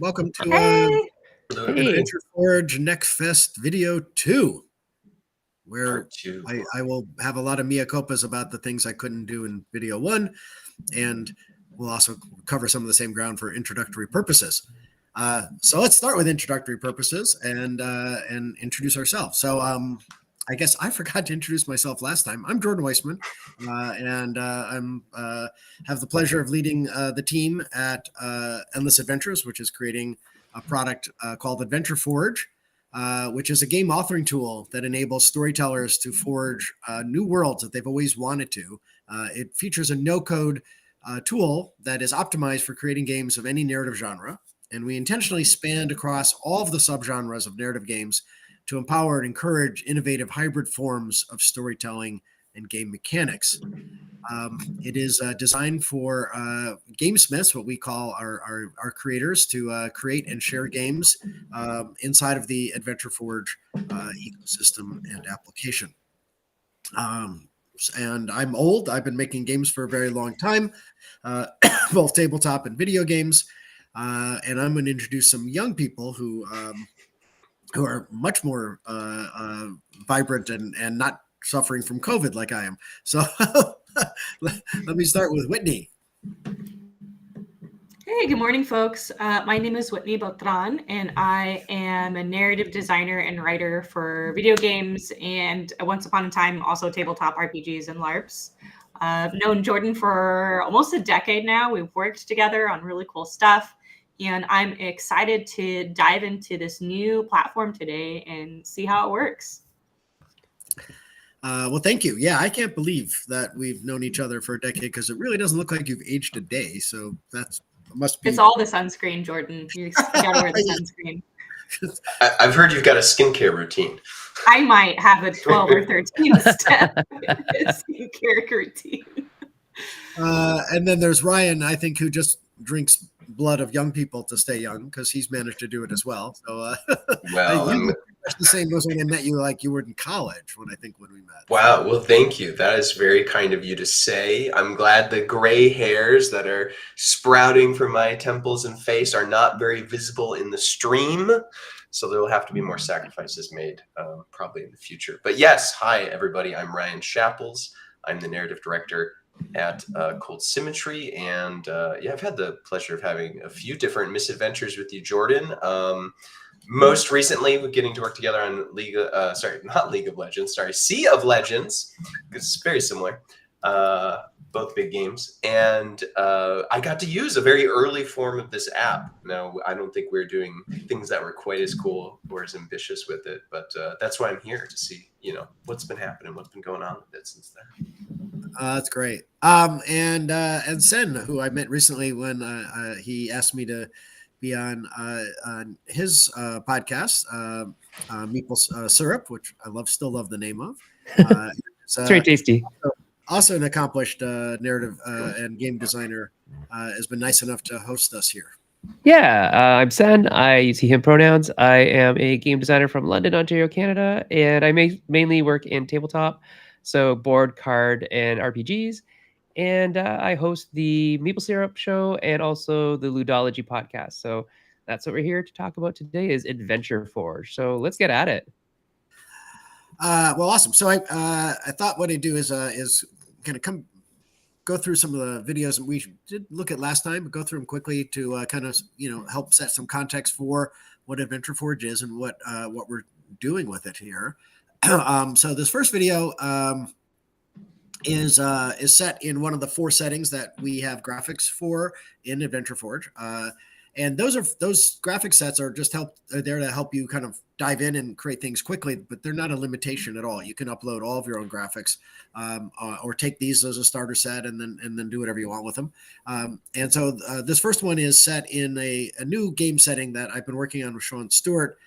welcome to Hey. Adventure Forge Next Fest Video 2, where Part 2. I will have a lot of mea culpas about the things I couldn't do in Video 1, and we'll also cover some of the same ground for introductory purposes. So let's start with introductory purposes and introduce ourselves. So I guess I forgot to introduce myself last time. I'm Jordan Weisman, and I'm have the pleasure of leading the team at Endless Adventures, which is creating a product called Adventure Forge, which is a game authoring tool that enables storytellers to forge new worlds that they've always wanted to. It features a no-code tool that is optimized for creating games of any narrative genre, and we intentionally spanned across all of the subgenres of narrative games to empower and encourage innovative hybrid forms of storytelling and game mechanics. It is designed for gamesmiths, what we call our creators, to create and share games inside of the Adventure Forge ecosystem and application. And I'm old. I've been making games for a very long time, both tabletop and video games. And I'm going to introduce some young people who are much more vibrant and not suffering from COVID like I am. So let me start with Whitney. Hey, good morning, folks. My name is Whitney Beltran, and I am a narrative designer and writer for video games and once upon a time also tabletop RPGs and LARPs. I've known Jordan for almost a decade now. We've worked together on really cool stuff, and I'm excited to dive into this new platform today and see how it works. Well, thank you. Yeah, I can't believe that we've known each other for a decade because it really doesn't look like you've aged a day. So that must be. It's all the sunscreen, Jordan. You gotta wear the sunscreen. I've heard you've got a skincare routine. I might have a 12 or 13 step skincare routine. And then there's Ryan, I think, who just drinks blood of young people to stay young because he's managed to do it as well. So, Well, the same was when I met you, like you were in college when we met. Wow. Well, thank you. That is very kind of you to say. I'm glad the gray hairs that are sprouting from my temples and face are not very visible in the stream. So there will have to be more sacrifices made probably in the future. But yes, hi, everybody. I'm Ryan Shapples. I'm the narrative director at Cold Symmetry. And yeah, I've had the pleasure of having a few different misadventures with you, Jordan. Most recently, we're getting to work together on Sea of Legends, because it's very similar, both big games. And I got to use a very early form of this app. Now, I don't think we're doing things that were quite as cool or as ambitious with it, but that's why I'm here to see, what's been happening, what's been going on with it since then. That's great. And Sen, who I met recently when he asked me to be on his podcast, Meeple Syrup, which I still love the name of. It's very tasty. Also an accomplished narrative and game designer, has been nice enough to host us here. Yeah, I'm Sen. I use he, him pronouns. I am a game designer from London, Ontario, Canada, and I mainly work in tabletop, so board, card, and RPGs. And I host the Maple Syrup Show and also the Ludology podcast. So that's what we're here to talk about today is Adventure Forge. So let's get at it. Well, awesome. So I thought what I'd do is kind of go through some of the videos that we did look at last time, but go through them quickly to kind of help set some context for what Adventure Forge is and what we're doing with it here. So this first video is set in one of the 4 settings that we have graphics for in Adventure Forge. And those graphic sets are there to help you kind of dive in and create things quickly, but they're not a limitation at all. You can upload all of your own graphics, or take these as a starter set and then do whatever you want with them. And so this first one is set in a new game setting that I've been working on with Sean Stewart,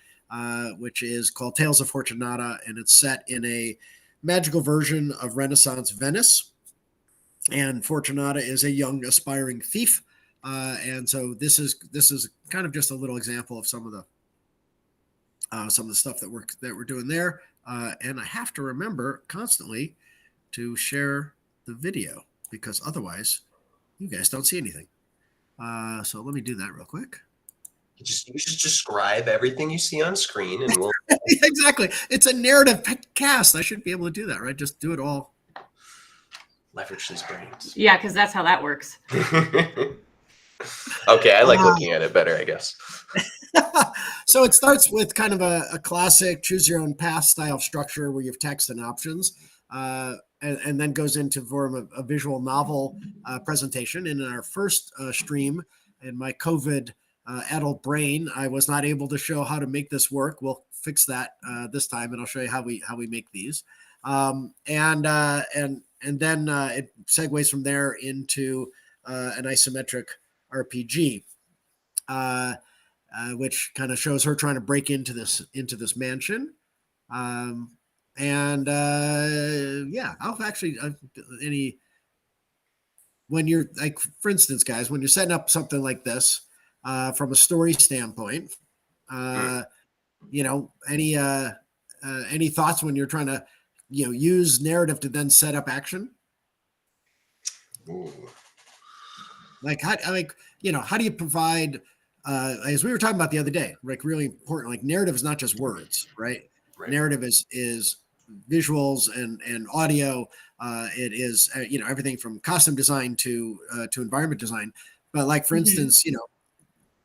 which is called Tales of Fortunata, and it's set in a magical version of Renaissance Venice. And Fortunata is a young aspiring thief. And so this is kind of just a little example of some of the stuff that we're doing there. And I have to remember constantly to share the video because otherwise you guys don't see anything. So let me do that real quick. You just describe everything you see on screen, and we'll Exactly. It's a narrative cast. I should be able to do that, right? Just do it all. leverage these brains. Yeah, because that's how that works. Okay, I like looking at it better, I guess. So it starts with kind of a classic choose your own path style structure where you have text and options, and then goes into form of a visual novel presentation. And in our first stream, in my COVID adult brain, I was not able to show how to make this work. We'll fix that this time, and I'll show you how we make these. And then it segues from there into an isometric RPG. Which kind of shows her trying to break into this mansion. And yeah, I'll actually when you're like, for instance, guys, when you're setting up something like this from a story standpoint, any thoughts when you're trying to use narrative to then set up action? Ooh. Like how do you provide as we were talking about the other day, like really important, like narrative is not just words, right? Narrative is visuals and audio. It is everything from costume design to environment design. But like for instance,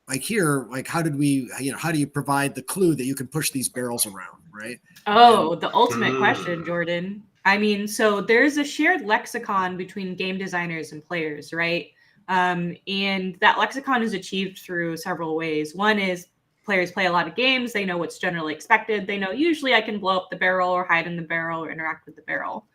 like here, like how do you provide the clue that you can push these barrels around, right? Oh, the ultimate question, Jordan. I mean, so there's a shared lexicon between game designers and players, right? And that lexicon is achieved through several ways. One is players play a lot of games. They know what's generally expected. They know usually I can blow up the barrel or hide in the barrel or interact with the barrel.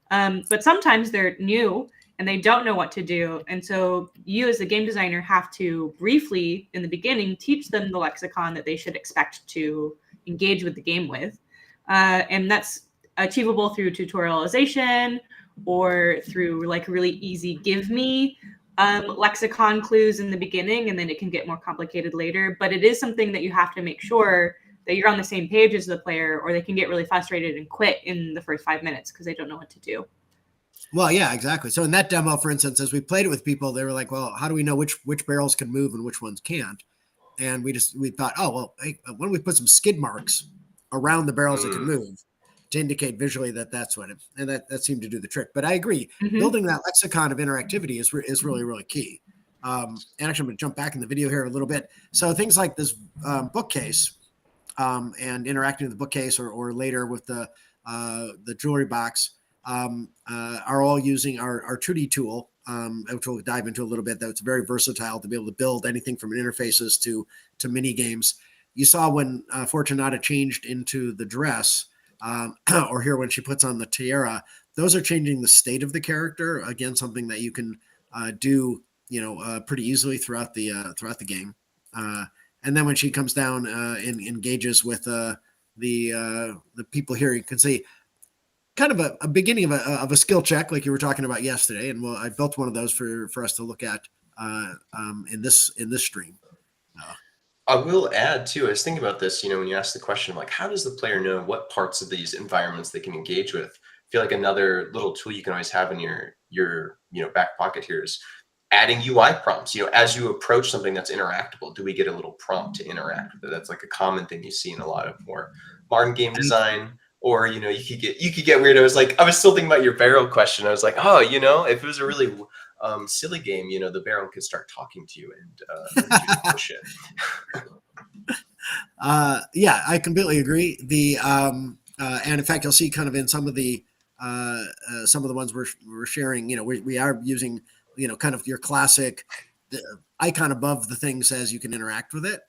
But sometimes they're new and they don't know what to do. And so you as a game designer have to briefly in the beginning teach them the lexicon that they should expect to engage with the game with. And that's achievable through tutorialization or through like really easy give me lexicon clues in the beginning, and then it can get more complicated later. But it is something that you have to make sure that you're on the same page as the player, or they can get really frustrated and quit in the first 5 minutes because they don't know what to do. Well, yeah, exactly. So in that demo, for instance, as we played it with people, they were like, well, how do we know which barrels can move and which ones can't? And we thought, oh, well, hey, why don't we put some skid marks around the barrels that can move to indicate visually that that's what it, and that seemed to do the trick. But I agree, building that lexicon of interactivity is really, really key. And actually, I'm going to jump back in the video here a little bit. So things like this bookcase and interacting with the bookcase or later with the jewelry box are all using our 2D tool, which we'll dive into a little bit. That's very versatile to be able to build anything from interfaces to mini games. You saw when Fortunata changed into the dress, or here when she puts on the tiara, those are changing the state of the character. Again, something that you can do, pretty easily throughout the game. And then when she comes down and engages with the people here, you can see kind of a beginning of a skill check, like you were talking about yesterday. And I built one of those for us to look at in this stream. I will add too, I was thinking about this, when you ask the question, like, how does the player know what parts of these environments they can engage with? I feel like another little tool you can always have in your back pocket here is adding UI prompts. As you approach something that's interactable, do we get a little prompt to interact with it? That's like a common thing you see in a lot of more modern game design. Or you could get weird. I was still thinking about your barrel question. I was like, oh, if it was a really silly game, the barrel could start talking to you and you push it. Yeah, I completely agree. And in fact, you'll see kind of in some of the ones we're sharing. We are using kind of your classic icon above the thing says you can interact with it.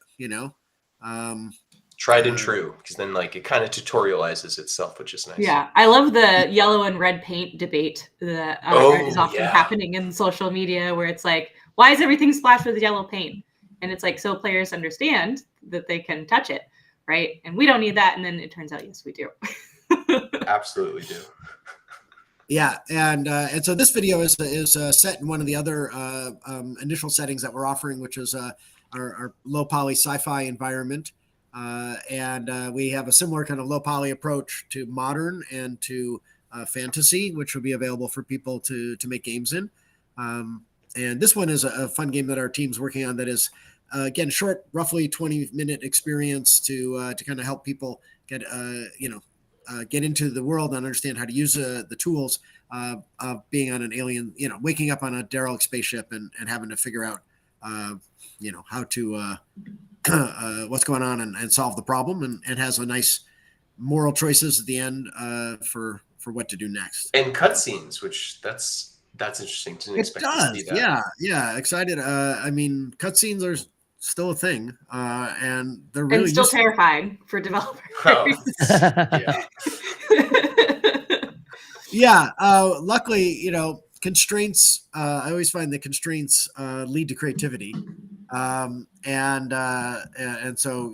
Tried and true, because then it kind of tutorializes itself, which is nice. Yeah, I love the yellow and red paint debate that is often happening in social media, where it's like, why is everything splashed with yellow paint? And it's like, so players understand that they can touch it, right? And we don't need that. And then it turns out, yes, we do. Absolutely do. Yeah, and so this video is set in one of the other initial settings that we're offering, which is our low poly sci-fi environment. And we have a similar kind of low poly approach to modern and to fantasy, which will be available for people to make games in. And this one is a fun game that our team's working on that is again, short, roughly 20-minute experience to kind of help people get get into the world and understand how to use the tools of being on an alien, waking up on a derelict spaceship and having to figure out, how to what's going on and solve the problem, and has a nice moral choices at the end for what to do next. And cutscenes, which that's interesting. Didn't It expect to does, see that. yeah, excited. I mean, cutscenes are still a thing, and they're And really still useful. terrifying for developers. Oh, yeah. Yeah, luckily, constraints. I always find that constraints lead to creativity, and so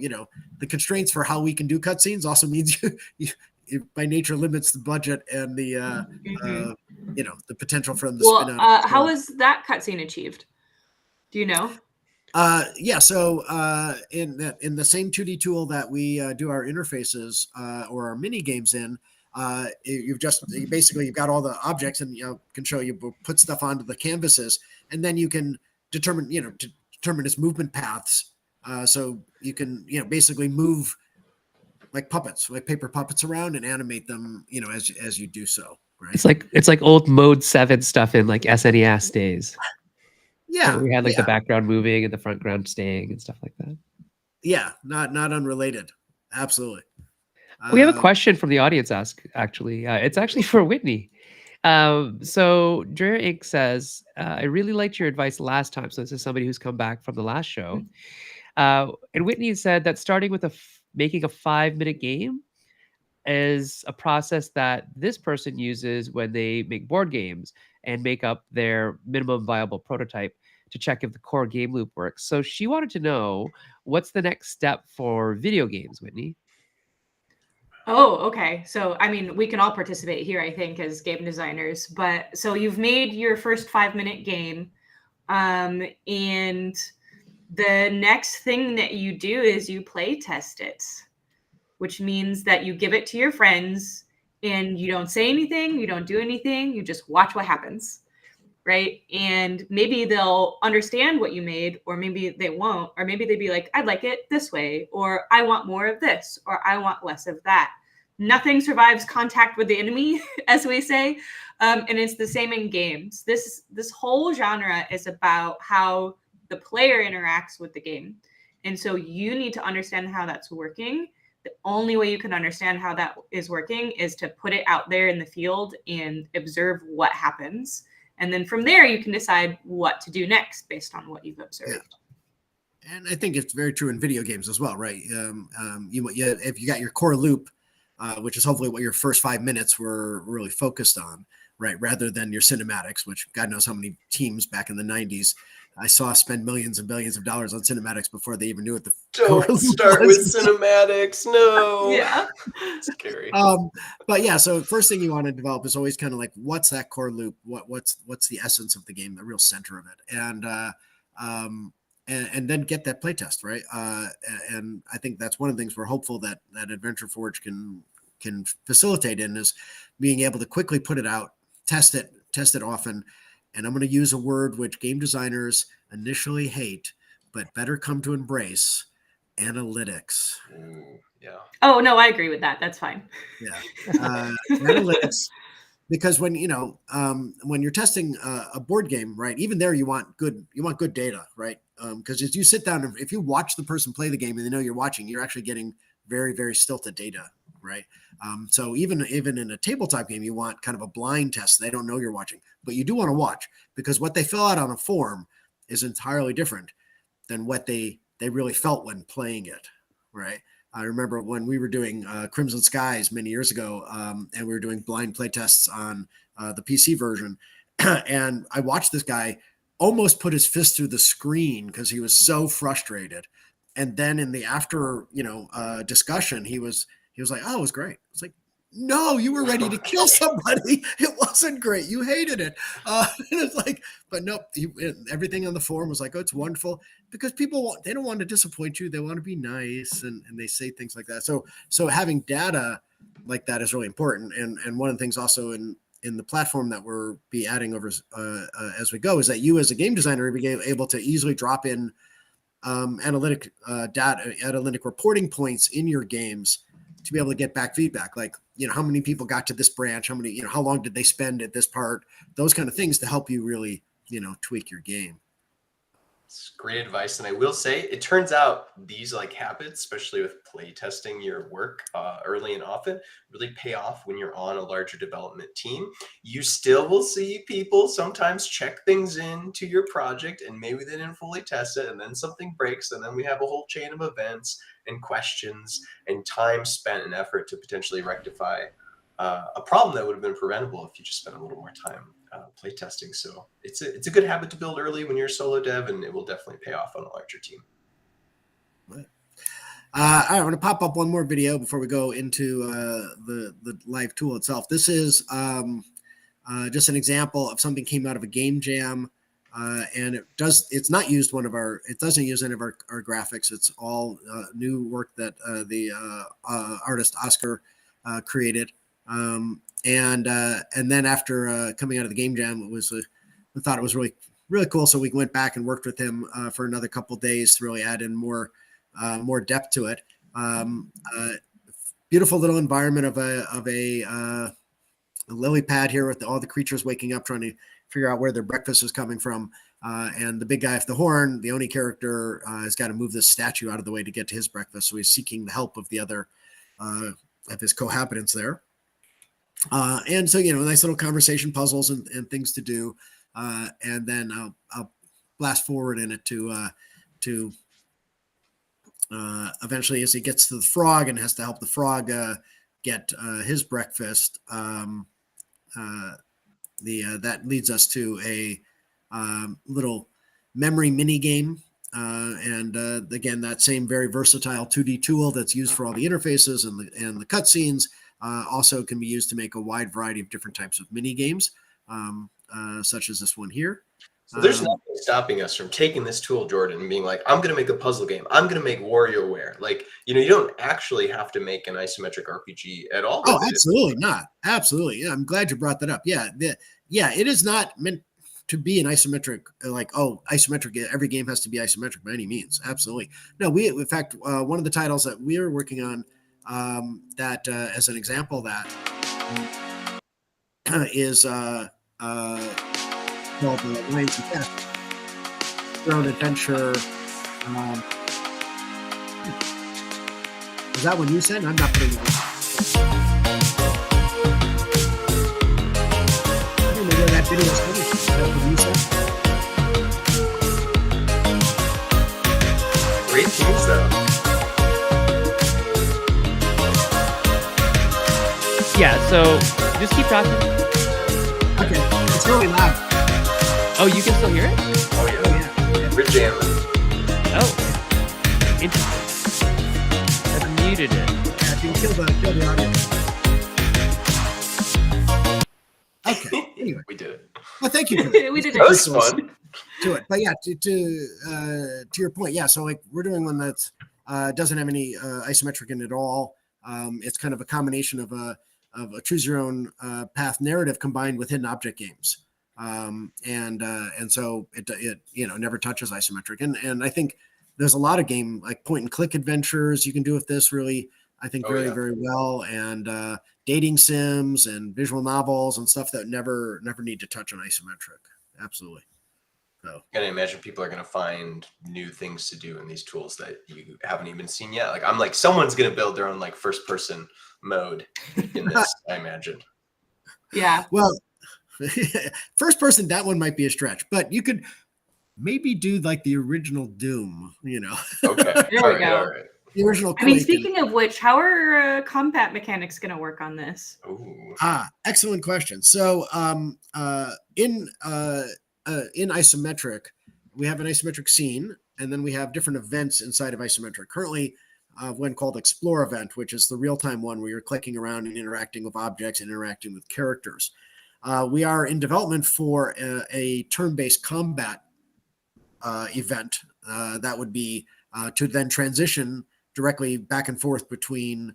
the constraints for how we can do cutscenes also means you by nature limits the budget and the Mhm. the potential for them to Well, spin out. how is that cutscene achieved? Do you know? Yeah, so in the same 2D tool that we do our interfaces or our mini games in, you've got all the objects, and can show you put stuff onto the canvases, and then you can determine determine its movement paths. So you can basically move like puppets, like paper puppets around, and animate them as you do so. Right? It's like old Mode 7 stuff in like SNES days. Yeah, We had like the yeah, background moving and the front ground staying and stuff like that. yeah. Not unrelated. Absolutely. We have a question from the audience actually. It's actually for Whitney. So Dreher Inc. says, I really liked your advice last time. So this is somebody who's come back from the last show. And Whitney said that starting with making a 5-minute game is a process that this person uses when they make board games and make up their minimum viable prototype to check if the core game loop works. So she wanted to know, what's the next step for video games, Whitney? Oh, okay. So, I mean, we can all participate here, I think, as game designers. But so you've made your first 5-minute game, and the next thing that you do is you play test it, which means that you give it to your friends and you don't say anything, you don't do anything, you just watch what happens. Right. And maybe they'll understand what you made, or maybe they won't, or maybe they'd be like, I'd like it this way, or I want more of this, or I want less of that. Nothing survives contact with the enemy, as we say. And it's the same in games. This whole genre is about how the player interacts with the game. And so you need to understand how that's working. The only way you can understand how that is working is to put it out there in the field and observe what happens. And then from there, you can decide what to do next based on what you've observed. Yeah. And I think it's very true in video games as well, right? If you got your core loop, which is hopefully what your first 5 minutes were really focused on, right? Rather than your cinematics, which God knows how many teams back in the 90s I saw spend millions and billions of dollars on cinematics before they even knew what the core Don't loop start was. with cinematics. No. Yeah. Scary. But yeah, so first thing you want to develop is always kind of like, what's that core loop? What's the essence of the game, the real center of it, and then get that playtest, right? And I think that's one of the things we're hopeful that Adventure Forge can facilitate in, is being able to quickly put it out, test it often. And I'm going to use a word which game designers initially hate, but better come to embrace: analytics. Ooh, yeah. Oh, no, I agree with that. That's fine. Yeah. Analytics, because when you're testing a board game, right, even there you want good data, right? Because as you sit down, if you watch the person play the game and they know you're watching, you're actually getting very, very stilted data, right? So even in a tabletop game, you want kind of a blind test. They don't know you're watching, but you do want to watch, because what they fill out on a form is entirely different than what they really felt when playing it, right? I remember when we were doing Crimson Skies many years ago, and we were doing blind play tests on the PC version, and I watched this guy almost put his fist through the screen because he was so frustrated. And then in the after discussion, he was like, "Oh, it was great." It's like, no, you were ready to kill somebody. It wasn't great. You hated it. And it's like, but nope. Everything on the forum was like, oh, it's wonderful, because they don't want to disappoint you. They want to be nice, and they say things like that. So having data like that is really important. And one of the things also in the platform that we're adding over as we go is that you as a game designer will be able to easily drop in analytic reporting points in your games to be able to get back feedback, like, how many people got to this branch, how many, how long did they spend at this part, those kind of things to help you really, tweak your game. It's great advice. And I will say, it turns out these like habits, especially with play testing your work early and often, really pay off when you're on a larger development team. You still will see people sometimes check things into your project and maybe they didn't fully test it, and then something breaks, and then we have a whole chain of events and questions and time spent and effort to potentially rectify a problem that would have been preventable if you just spent a little more time play testing. So it's a good habit to build early when you're a solo dev, and it will definitely pay off on a larger team. I want to pop up one more video before we go into the live tool itself. This is just an example of something came out of a game jam, and it doesn't use any of our graphics. It's all new work that the artist Oscar created. And then after coming out of the game jam, we thought it was really, really cool. So we went back and worked with him for another couple of days to really add in more depth to it. Beautiful little environment of a lily pad here with all the creatures waking up, trying to figure out where their breakfast is coming from. And the big guy with the horn, the Oni character, has got to move this statue out of the way to get to his breakfast. So he's seeking the help of the other of his cohabitants there. And so, nice little conversation puzzles and things to do. And then I'll blast forward in it to eventually, as he gets to the frog and has to help the frog get his breakfast, that leads us to a little memory mini game. And again, that same very versatile 2D tool that's used for all the interfaces and the cutscenes also can be used to make a wide variety of different types of mini games, such as this one here. So there's nothing stopping us from taking this tool, Jordan, and being like, I'm going to make a puzzle game. I'm going to make WarioWare. Like, you don't actually have to make an isometric RPG at all. Oh, absolutely not. Absolutely. Yeah, I'm glad you brought that up. Yeah. It is not meant to be an isometric, isometric. Every game has to be isometric by any means. Absolutely. No, in fact, one of the titles that we are working on that as an example of that is called Lions and Cats. Their own adventure. Is that what you said? I'm not putting it on. I don't know where that video is coming from. Is that what you said? Great things, though. Yeah, so just keep talking. Okay, it's really loud. Oh, you can still hear it? Oh, yeah. Oh, yeah. We're jamming. Oh, interesting. I've muted it. Yeah, if you kill the audio. Okay, anyway. We did it. Well, thank you for that. We did That it. was fun. To it. But yeah, to your point, yeah. So like we're doing one that doesn't have any isometric in it at all. It's kind of a combination of a choose your own path narrative combined with hidden object games. And so it never touches isometric. And I think there's a lot of game like point and click adventures you can do with this really, I think very well. And dating sims and visual novels and stuff that never need to touch on isometric. Absolutely. So I can imagine people are going to find new things to do in these tools that you haven't even seen yet. Like, I'm like, someone's going to build their own like first person mode in this, I imagine. Yeah. Well, first person, that one might be a stretch, but you could maybe do like the original Doom, Okay. There we go. All right. the original. I mean, Quake. speaking of which, how are combat mechanics going to work on this? Ooh. Excellent question. So, in isometric, we have an isometric scene, and then we have different events inside of isometric. Currently, one called Explore event, which is the real-time one where you're clicking around and interacting with objects and interacting with characters. We are in development for a turn-based combat event that would be to then transition directly back and forth between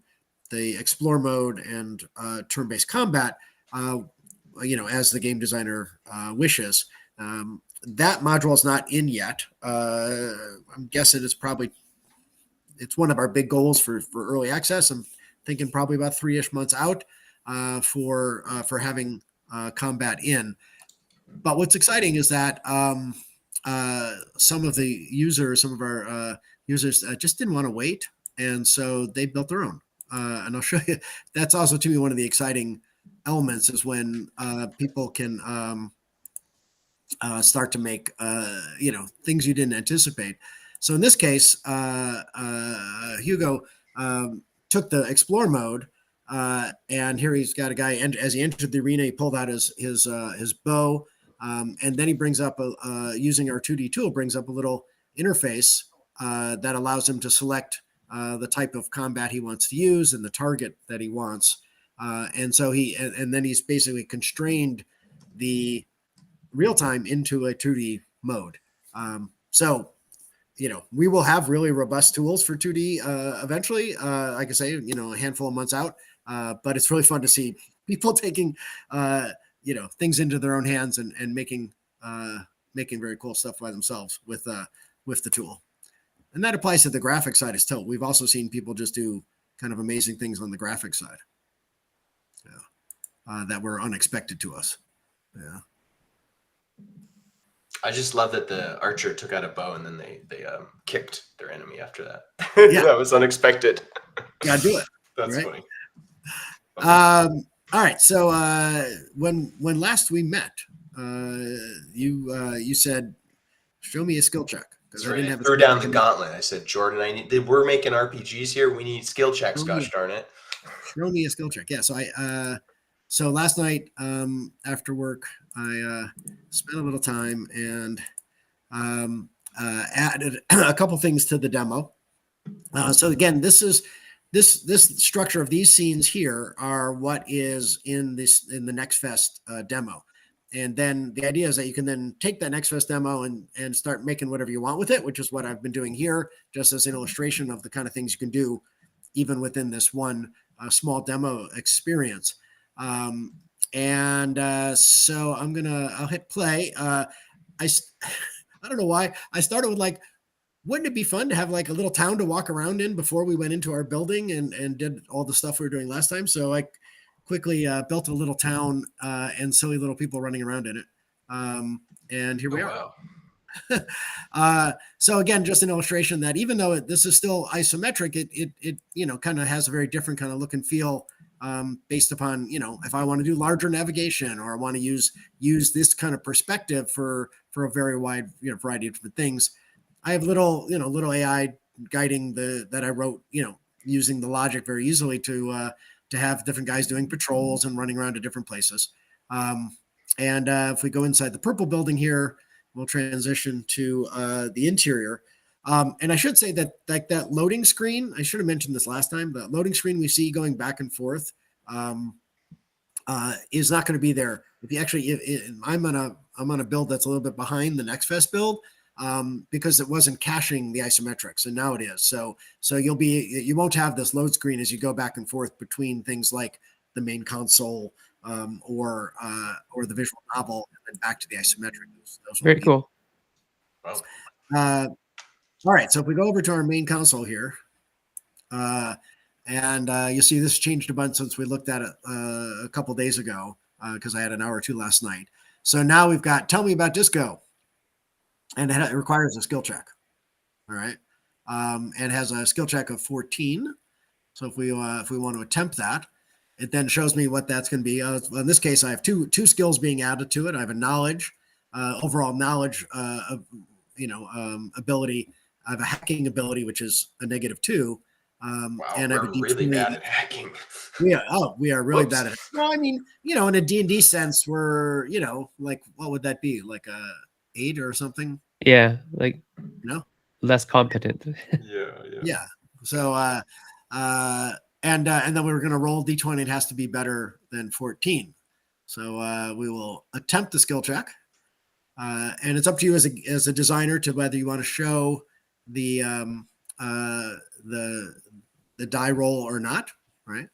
the explore mode and turn-based combat, as the game designer wishes. that module is not in yet. I'm guessing it's one of our big goals for early access. I'm thinking probably about 3-ish months out for having combat in. But what's exciting is that some of our users just didn't want to wait, and so they built their own. And I'll show you. That's also to me one of the exciting elements is when people can start to make things you didn't anticipate. So in this case, Hugo took the explore mode, and here he's got a guy. And as he entered the arena, he pulled out his bow, and then he brings up using our 2D tool, brings up a little interface that allows him to select the type of combat he wants to use and the target that he wants. And so and then he's basically constrained the real time into a 2D mode. So, we will have really robust tools for 2D eventually. Like I say, a handful of months out. But it's really fun to see people taking, things into their own hands and making very cool stuff by themselves with the tool. And that applies to the graphic side as well. We've also seen people just do kind of amazing things on the graphic side that were unexpected to us. Yeah. I just love that the archer took out a bow and then they kicked their enemy after that. Yeah. That was unexpected. Gotta do it. That's right? funny. All right. So when last we met, you said, "Show me a skill check." That's right. I threw down the gauntlet. I said, Jordan, we're making RPGs here. We need skill checks. Gosh darn it. Show me a skill check. Yeah. So so last night after work, I spent a little time and added a couple things to the demo. So again, this structure of these scenes here are what is in the Next Fest demo. And then the idea is that you can then take that Next Fest demo and start making whatever you want with it, which is what I've been doing here, just as an illustration of the kind of things you can do even within this one small demo experience. So I'll hit play. I don't know why I started with wouldn't it be fun to have a little town to walk around in before we went into our building and did all the stuff we were doing last time. So I quickly built a little town and silly little people running around in it. And here we are. Wow. So again, just an illustration that even though this is still isometric, it kind of has a very different kind of look and feel based upon, if I want to do larger navigation or I want to use this kind of perspective for a very wide, variety of different things. I have little AI guiding that I wrote, using the logic very easily to have different guys doing patrols and running around to different places. If we go inside the purple building here, we'll transition to the interior. And I should say that that loading screen, I should have mentioned this last time, the loading screen we see going back and forth is not going to be there. If you actually, I'm on a build that's a little bit behind the Next Fest build because it wasn't caching the isometrics, and now it is. So you won't have this load screen as you go back and forth between things like the main console or the visual novel and then back to the isometric. Those Very cool. Wow. All right, so if we go over to our main console here, and you'll see this changed a bunch since we looked at it a couple days ago because I had an hour or two last night. So now we've got Tell Me About Disco, and it requires a skill check. All right, and has a skill check of 14. So if we want to attempt that, it then shows me what that's going to be. In this case, I have two skills being added to it. I have a knowledge, overall knowledge ability. I have a hacking ability, which is a -2. Wow, and I have a we're really D20. bad at hacking. We are really Whoops. bad at it. Well, I mean, in a D&D sense, we're, what would that be? Like a 8 or something? Yeah, less competent. Yeah. So, and then we were going to roll D20. It has to be better than 14. So we will attempt the skill check. And it's up to you as a designer to whether you want to show the die roll or not, right?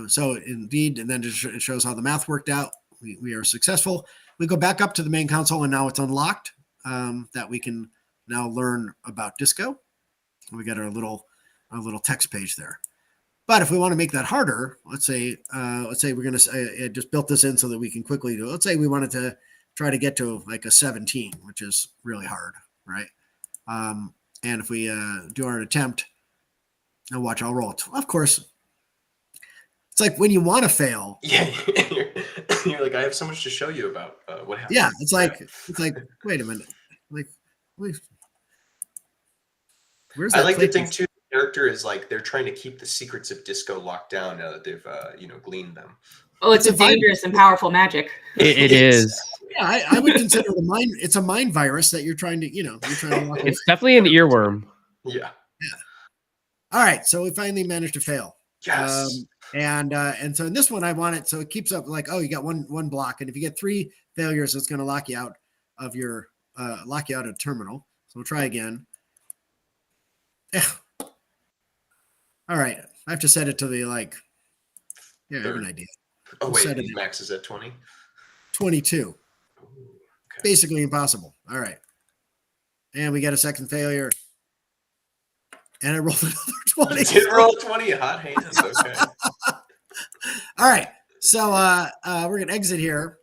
So indeed, and then it shows how the math worked out we are successful. We go back up to the main console, and now it's unlocked, that we can now learn about Disco. We got our little text page there. But if we want to make that harder, let's say we're going to just built this in so that we can quickly do. Let's say we wanted to try to get to like a 17, which is really hard, right? And if we do our attempt, and watch, I'll roll it. Of course, it's like when you want to fail. Yeah, you're like, I have so much to show you about what happened. Yeah, it's like wait a minute, like wait, where's that? I like to play think piece? too. The character is like they're trying to keep the secrets of Disco locked down now that they've gleaned them. Oh, it's a It's a dangerous and powerful magic. It is. Yeah, I would consider it a mind. It's a mind virus that you're trying to lock away. It's definitely an earworm. Yeah. All right, so we finally managed to fail. Yes. And so in this one, I want it so it keeps up like, oh, you got one block, and if you get 3 failures, it's going to lock you out of your terminal. So we'll try again. Yeah. All right, I have to set it to the like. Yeah, I have an idea. Oh We'll set wait, it at max is at 20. 22. Okay. Basically impossible. All right, and we get a second failure, and I rolled another 20. You did roll 20, hot hands. Okay. All right, so we're gonna exit here,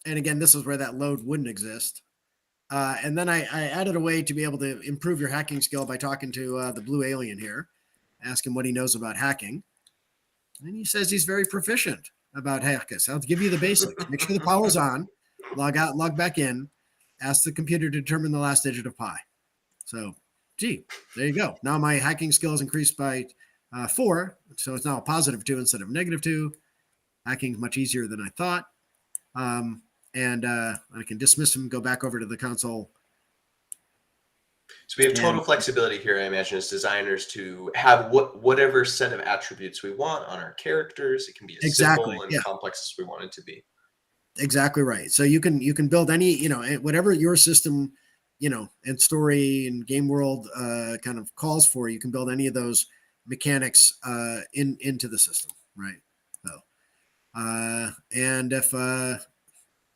and again, this is where that load wouldn't exist. And then I added a way to be able to improve your hacking skill by talking to the blue alien here, ask him what he knows about hacking, and he says he's very proficient about hacking. So I'll give you the basics. Make sure the power's on, log out, log back in, ask the computer to determine the last digit of pi. So, gee, there you go. Now my hacking skill is increased by 4, so it's now a +2 instead of -2. Hacking is much easier than I thought. And I can dismiss him, go back over to the console. So we have total flexibility here, I imagine, as designers to have whatever set of attributes we want on our characters. It can be as simple and complex as we want it to be. Exactly right. So you can build any, whatever your system, and story and game world kind of calls for. You can build any of those mechanics into the system, right? So, and if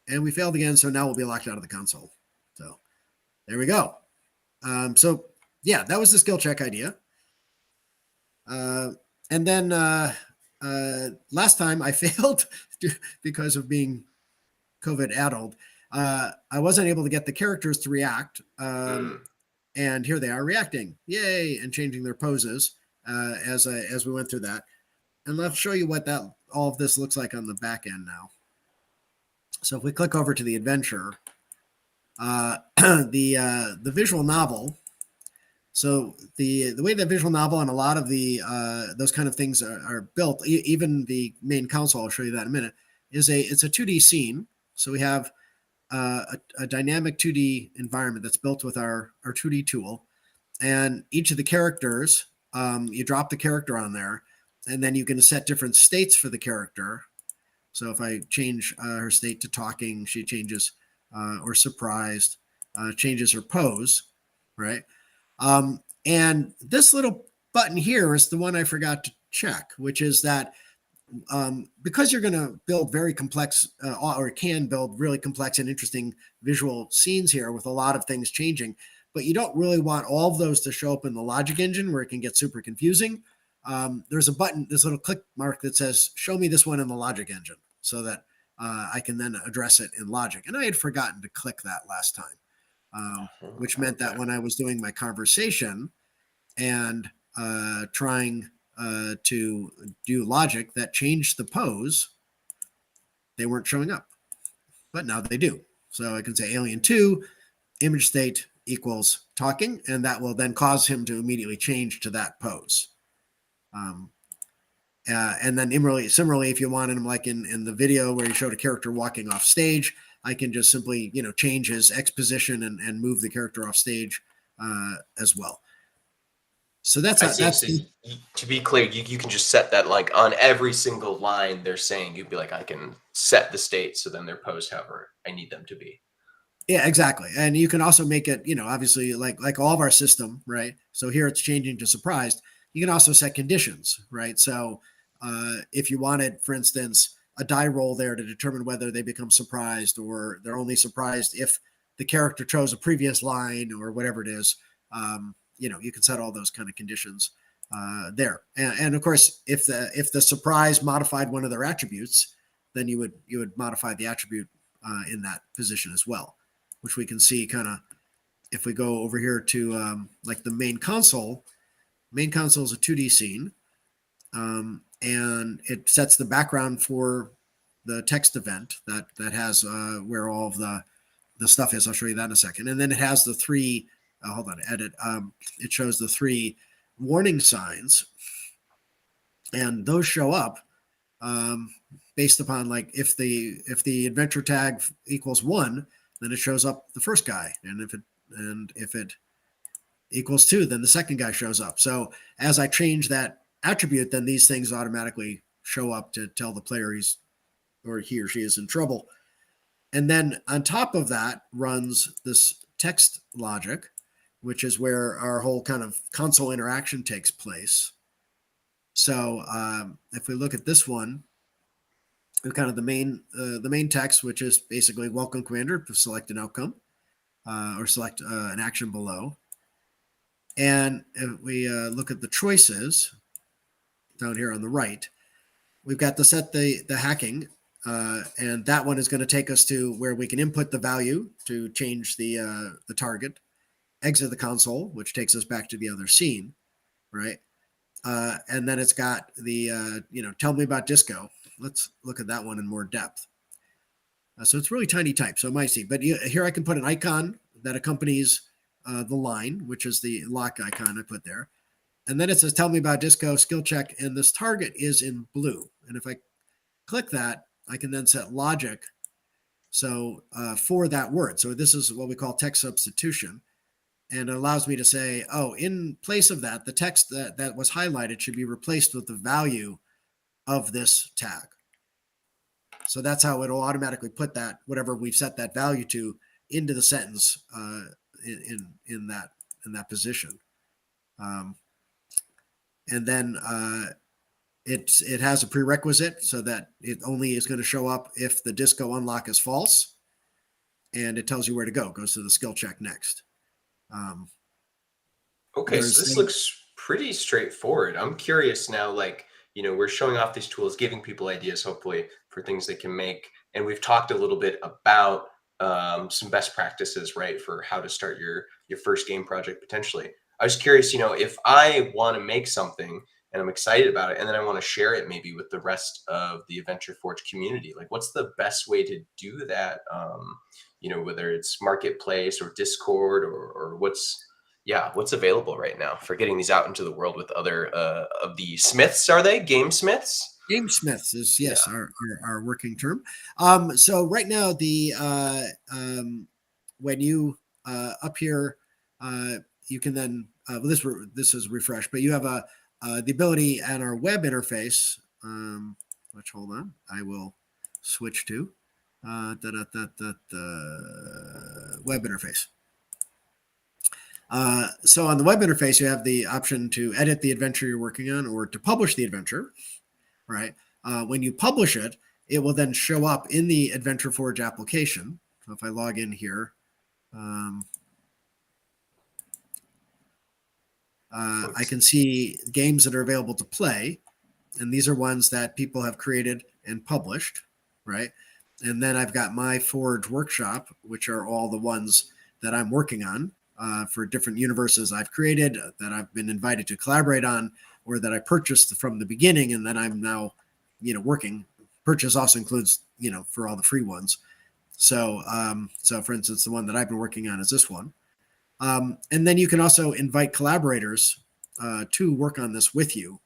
and we failed again, so now we'll be locked out of the console. So there we go. So yeah, that was the skill check idea. And then last time I failed because of being COVID addled. I wasn't able to get the characters to react. And here they are reacting, yay, and changing their poses as we went through that. And I'll show you what all of this looks like on the back end now. So if we click over to the adventure, the visual novel. So the way the visual novel and a lot of the those kind of things are built, even the main console, I'll show you that in a minute, it's a 2D scene. So we have a dynamic 2D environment that's built with our 2D tool, and each of the characters, you drop the character on there, and then you can set different states for the character. So if I change her state to talking, she changes, or surprised, changes her pose, right? And this little button here is the one I forgot to check, which is that because you're going to build very complex or can build really complex and interesting visual scenes here with a lot of things changing, but you don't really want all of those to show up in the logic engine where it can get super confusing. There's a button, this little click mark that says, show me this one in the logic engine, so that I can then address it in logic. And I had forgotten to click that last time, which meant that when I was doing my conversation and trying to do logic that changed the pose, they weren't showing up, but now they do. So I can say alien 2 image state equals talking, and that will then cause him to immediately change to that pose. And then similarly, if you wanted him like in the video where you showed a character walking off stage, I can just simply, change his X position and move the character off stage as well. So to be clear, you can just set that like on every single line they're saying, you'd be like, I can set the state so then they're posed however I need them to be. Yeah, exactly. And you can also make it, obviously like all of our system, right? So here it's changing to surprised. You can also set conditions, right? So if you wanted, for instance, a die roll there to determine whether they become surprised or they're only surprised if the character chose a previous line or whatever it is. You can set all those kind of conditions there. And of course, if the surprise modified one of their attributes, then you would modify the attribute in that position as well, which we can see kind of if we go over here to like the main console. Main console is a 2D scene, and it sets the background for the text event that has where all of the stuff is. I'll show you that in a second. And then it has the three. Hold on, edit. It shows the three warning signs, and those show up based upon like if the adventure tag equals 1, then it shows up the first guy, and if it equals 2, then the second guy shows up. So as I change that attribute, then these things automatically show up to tell the player he or she is in trouble. And then on top of that runs this text logic, which is where our whole kind of console interaction takes place. So if we look at this one, kind of the main text, which is basically welcome commander, select an outcome or select an action below. And if we look at the choices down here on the right, we've got to set the hacking, and that one is going to take us to where we can input the value to change the target, exit the console, which takes us back to the other scene, right? And then it's got the tell me about disco. Let's look at that one in more depth. So it's really tiny type, so it might see. But here I can put an icon that accompanies the line, which is the lock icon I put there. And then it says, tell me about disco, skill check, and this target is in blue. And if I click that, I can then set logic so for that word. So this is what we call text substitution. And it allows me to say, oh, in place of that, the text that was highlighted should be replaced with the value of this tag. So that's how it'll automatically put that, whatever we've set that value to, into the sentence in that position. And then it has a prerequisite so that it only is going to show up if the disco unlock is false, and it tells you where to go. It goes to the skill check next. Okay, so this looks pretty straightforward. I'm curious now, like, we're showing off these tools, giving people ideas, hopefully, for things they can make. And we've talked a little bit about some best practices, right, for how to start your first game project potentially. I was curious, if I want to make something and I'm excited about it, and then I want to share it maybe with the rest of the Adventure Forge community, like what's the best way to do that? Whether it's Marketplace or Discord or what's available right now for getting these out into the world with other of the Smiths? Are they game Smiths? Game Smiths is our working term. So right now when you up here you can then this is refreshed, but you have the ability on our web interface. Which hold on, I will switch to web interface. So on the web interface, you have the option to edit the adventure you're working on or to publish the adventure, right? When you publish it, it will then show up in the Adventure Forge application. So if I log in here, I can see games that are available to play. And these are ones that people have created and published, right? And then I've got my Forge workshop, which are all the ones that I'm working on. For different universes I've created that I've been invited to collaborate on, or that I purchased from the beginning, and then I'm now, working. Purchase also includes, for all the free ones. So, for instance, the one that I've been working on is this one. And then you can also invite collaborators to work on this with you.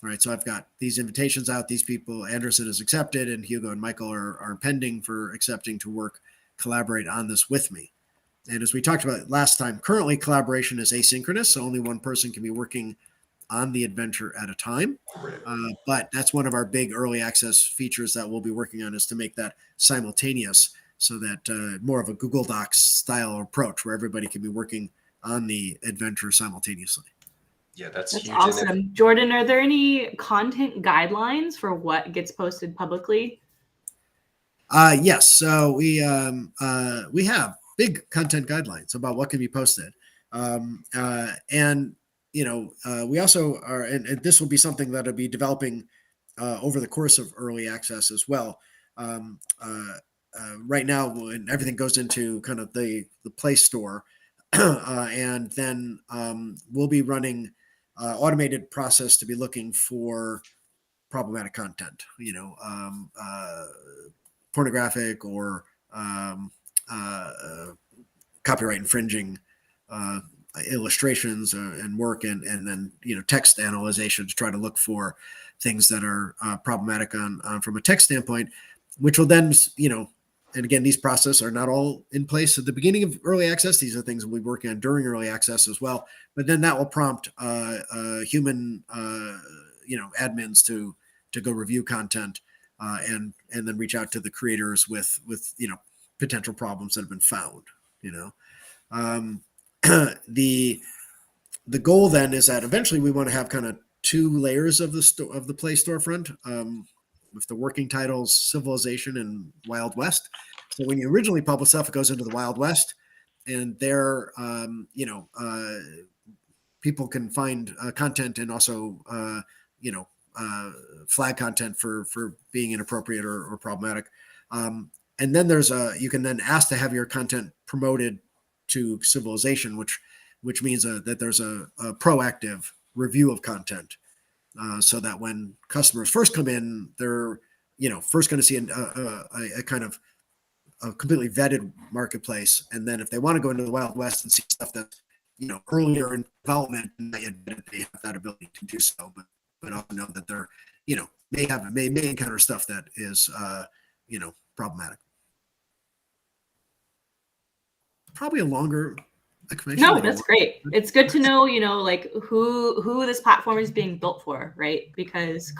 All right, so I've got these invitations out. These people, Anderson has accepted, and Hugo and Michael are pending for accepting to collaborate on this with me. And as we talked about last time, currently collaboration is asynchronous, so only one person can be working on the adventure at a time. But that's one of our big early access features that we'll be working on, is to make that simultaneous, so that more of a Google Docs style approach where everybody can be working on the adventure simultaneously. Yeah, that's That's huge. And if- awesome. Jordan, are there any content guidelines for what gets posted publicly? Yes. So we have big content guidelines about what can be posted, and we also are, and this will be something that'll be developing over the course of early access as well. Right now, when everything goes into kind of the Play Store, and then we'll be running automated process to be looking for problematic content. Pornographic or um, uh, copyright infringing uh, illustrations and work, and then text analysis to try to look for things that are problematic on from a text standpoint, which will then and again, these processes are not all in place at the beginning of early access. These are things we'll be working on during early access as well. But then that will prompt human admins to go review content and then reach out to the creators with potential problems that have been found. Um, the goal then is that eventually we want to have kind of two layers of the Play storefront, with the working titles Civilization and Wild West. So when you originally publish stuff, it goes into the Wild West, and there people can find content and also flag content for being inappropriate or problematic. And then you can then ask to have your content promoted to Civilization, which means that there's a proactive review of content, so that when customers first come in, they're first going to see a kind of a completely vetted marketplace, and then if they want to go into the Wild West and see stuff that's earlier in development, they have that ability to do so, but also know that they're may encounter stuff that is problematic. Probably a longer explanation. No, that's great. It's good to know, like who this platform is being built for, right? Because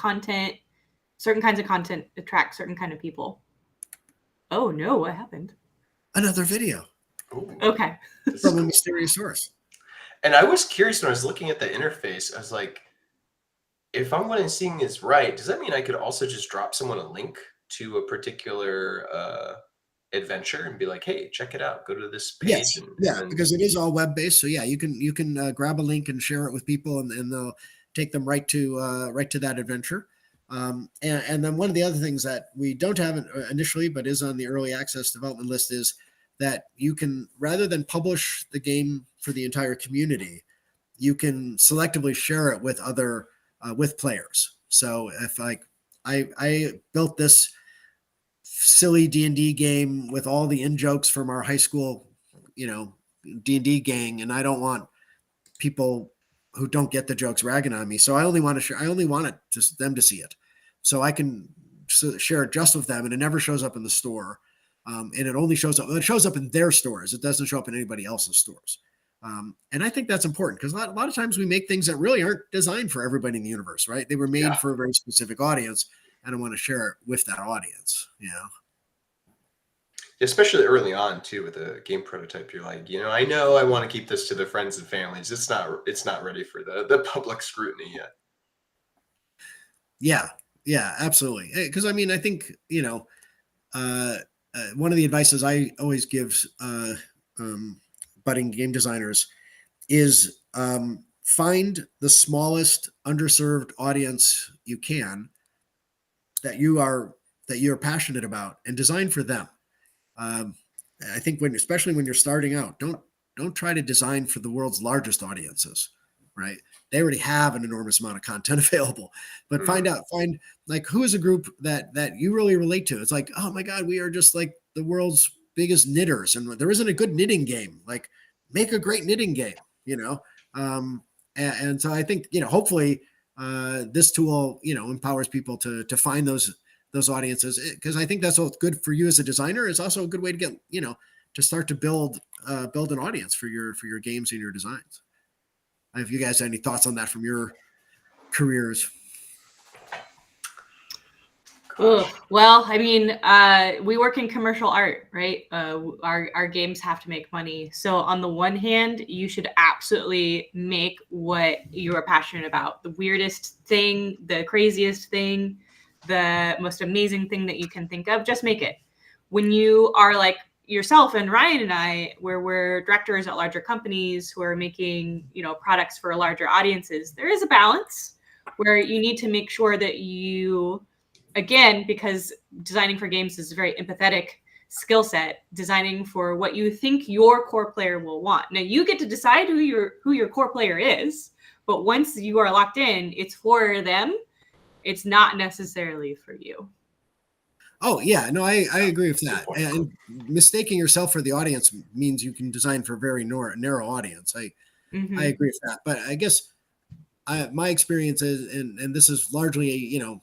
certain kinds of content attract certain kind of people. Oh no, what happened? Another video. Ooh, Okay. From a mysterious source. And I was curious when I was looking at the interface. I was like, if I'm what I'm seeing is right, does that mean I could also just drop someone a link to a particular adventure and be like, hey, check it out, go to this page? Yes. And Yeah, because it is all web based. So yeah, you can grab a link and share it with people, and they'll take them right to that adventure. And then one of the other things that we don't have initially, but is on the early access development list, is that you can, rather than publish the game for the entire community, you can selectively share it with other with players. So if I built this silly D&D game with all the in jokes from our high school, D&D gang, and I don't want people who don't get the jokes ragging on me. So I only want to share. I only want them to see it, so I can share it just with them, and it never shows up in the store, and it only shows up. It shows up in their stores. It doesn't show up in anybody else's stores, and I think that's important because a lot of times we make things that really aren't designed for everybody in the universe, right? They were made for a very specific audience, and I want to share it with that audience. Especially early on too, with a game prototype, you're like, I know I want to keep this to the friends and families. It's not ready for the public scrutiny yet. Yeah, absolutely. Because I mean, I think one of the advices I always give budding game designers is find the smallest underserved audience you can that you're passionate about, and design for them. I think especially when you're starting out, don't try to design for the world's largest audiences, right? They already have an enormous amount of content available, but find like who is a group that you really relate to. It's like, oh my God, we are just like the world's biggest knitters, and there isn't a good knitting game. Like, make a great knitting game, and so I think, hopefully this tool, empowers people to find those audiences, because I think that's what's good for you as a designer. It's also a good way to get, to start to build an audience for your games and your designs. Have you guys any thoughts on that from your careers? Ugh. Well, I mean, we work in commercial art, right? Our games have to make money. So on the one hand, you should absolutely make what you are passionate about. The weirdest thing, the craziest thing, the most amazing thing that you can think of, just make it. When you are like yourself and Ryan and I, where we're directors at larger companies who are making, products for larger audiences, there is a balance where you need to make sure that you, again, because designing for games is a very empathetic skill set, designing for what you think your core player will want. Now you get to decide who your core player is, but once you are locked in, it's for them. It's not necessarily for you. Oh yeah, no, I agree with Good that. point. And mistaking yourself for the audience means you can design for a very narrow audience. I Mhm. agree with that. But I guess my experience is, and this is largely a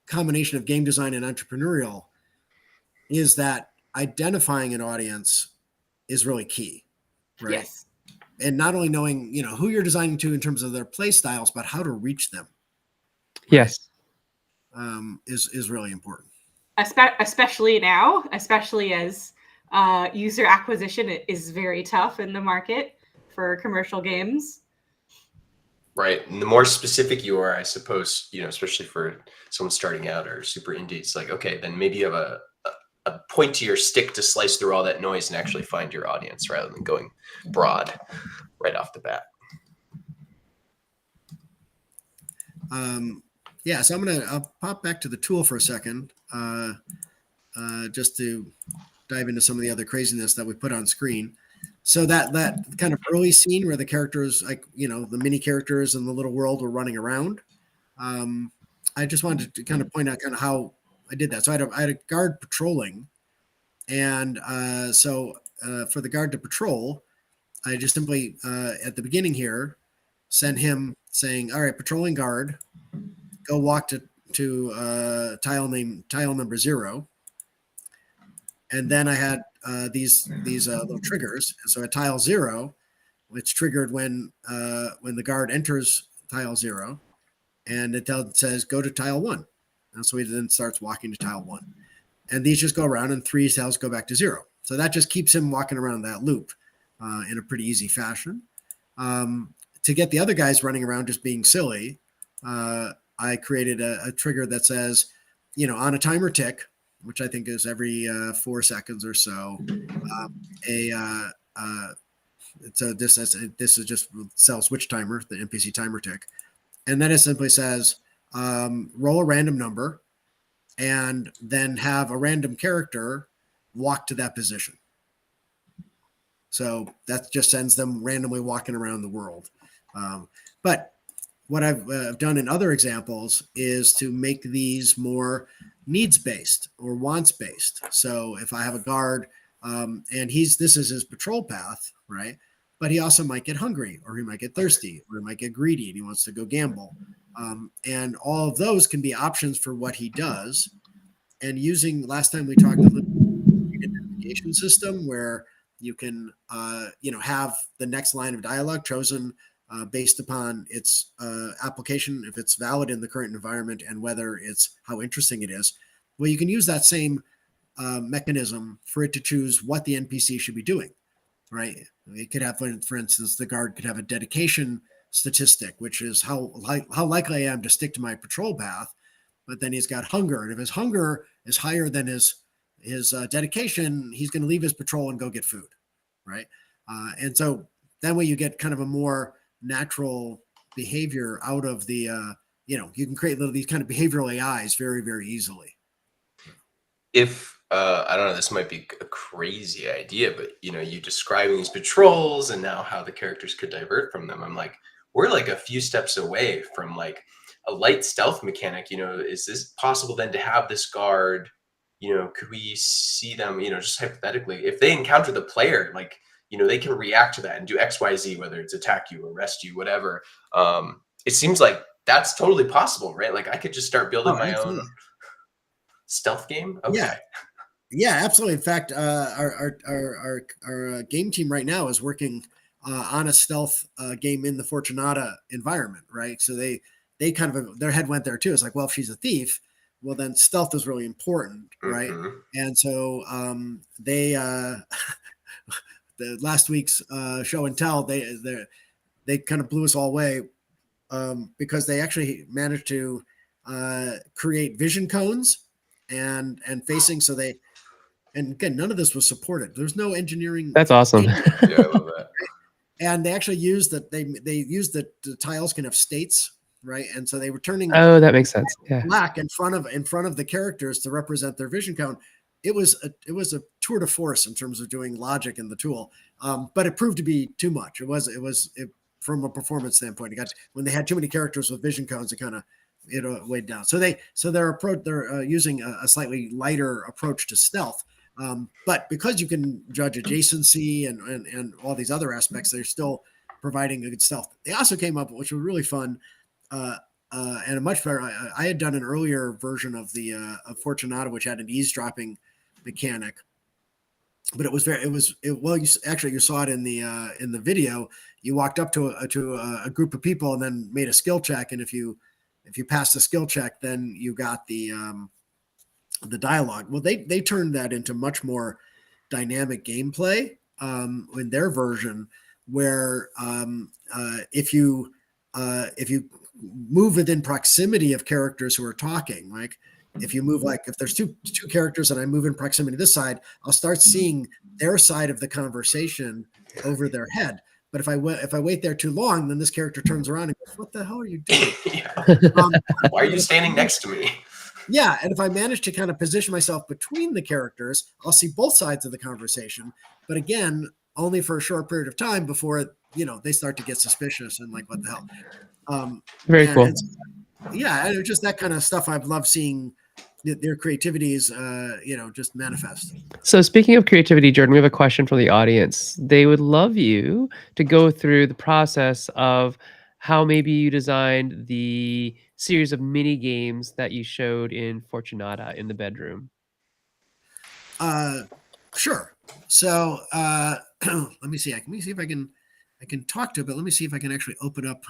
combination of game design and entrepreneurial, is that identifying an audience is really key, right? Yes. And not only knowing who you're designing to in terms of their play styles, but how to reach them, Yes. is really important. Especially now, especially as user acquisition is very tough in the market for commercial games. Right. And the more specific you are, I suppose, especially for someone starting out or super indie, it's like, okay, then maybe you have a point to your stick to slice through all that noise and actually find your audience rather than going broad right off the bat. Yeah, so I'll pop back to the tool for a second, just to dive into some of the other craziness that we put on screen. So that kind of early scene where the characters, like the mini characters in the little world were running around. I just wanted to kind of point out kind of how I did that. So I had a guard patrolling, and so for the guard to patrol, I just simply at the beginning here send him saying, "All right, patrolling guard, go walk to tile number 0." And then I had these little triggers. And so at tile 0, it's triggered when the guard enters tile 0, and it says go to tile 1. And so he then starts walking to tile 1. And these just go around, and 3 tiles go back to 0. So that just keeps him walking around that loop in a pretty easy fashion. To get the other guys running around just being silly, I created a trigger that says, on a timer tick, which I think is every 4 seconds or so. So this is just cell switch timer, the NPC timer tick, and then it simply says roll a random number, and then have a random character walk to that position. So that just sends them randomly walking around the world. But what I've done in other examples is to make these more needs-based or wants-based. So if I have a guard and this is his patrol path, right? But he also might get hungry, or he might get thirsty, or he might get greedy and he wants to go gamble. And all of those can be options for what he does. And last time we talked a little bit navigation system where you can, have the next line of dialogue chosen based upon its application, if it's valid in the current environment, and whether it's how interesting it is. Well, you can use that same mechanism for it to choose what the NPC should be doing, right? It could have, for instance, the guard could have a dedication statistic, which is how likely I am to stick to my patrol path. But then he's got hunger, and if his hunger is higher than his dedication, he's going to leave his patrol and go get food, right? And so that way you get kind of a more natural behavior out of the you can create these kind of behavioral AIs very, very easily. If I don't know, this might be a crazy idea, but you describing these patrols and now how the characters could divert from them, I'm like, we're like a few steps away from like a light stealth mechanic. Is this possible then to have this guard? Could we see them? Just hypothetically, if they encounter the player, like they can react to that and do XYZ, whether it's attack you, arrest you, whatever. It seems like that's totally possible, right? Like I could just start building my Absolutely. own stealth game. Okay. Yeah, absolutely. In fact, our game team right now is working on a stealth game in the Fortunata environment, right? So they kind of their head went there too. It's like, well, if she's a thief, well, then stealth is really important, right? Mhm. And so they the last week's show and tell, they kind of blew us all away because they actually managed to create vision cones and facing. So they, and again, none of this was supported. There's no engineering. That's awesome. Yeah, I love that. And they actually used that they used that the tiles can have states, right? And so they were turning Oh, that makes sense. Yeah. black in front of the characters to represent their vision cone. It was a tour de force in terms of doing logic in the tool, but it proved to be too much. From a performance standpoint. It got, when they had too many characters with vision cones, it kind of weighed down. So they're using a slightly lighter approach to stealth. But because you can judge adjacency and all these other aspects, they're still providing a good stealth. They also came up, which was really fun, and a much better. I had done an earlier version of the of Fortunata, which had an eavesdropping mechanic, but you saw it in the video. You walked up to a group of people and then made a skill check, and if you passed the skill check, then you got the dialogue. Well, they turned that into much more dynamic gameplay in their version, where if you move within proximity of characters who are talking, like if you move, like if there's two characters and I move in proximity to this side, I'll start seeing their side of the conversation over their head. But if I wait there too long, then this character turns around and goes, "What the hell are you doing? Yeah. Why are you standing next to me?" Yeah, and if I manage to kind of position myself between the characters, I'll see both sides of the conversation. But again, only for a short period of time before they start to get suspicious and like, what the hell? Very cool. Yeah, and just that kind of stuff. I've loved seeing their creativities, just manifest. So speaking of creativity, Jordan, we have a question from the audience. They would love you to go through the process of how maybe you designed the series of mini games that you showed in Fortunata in the bedroom. Sure. So let me see. Let me see if I can talk to it, but let me see if I can actually open up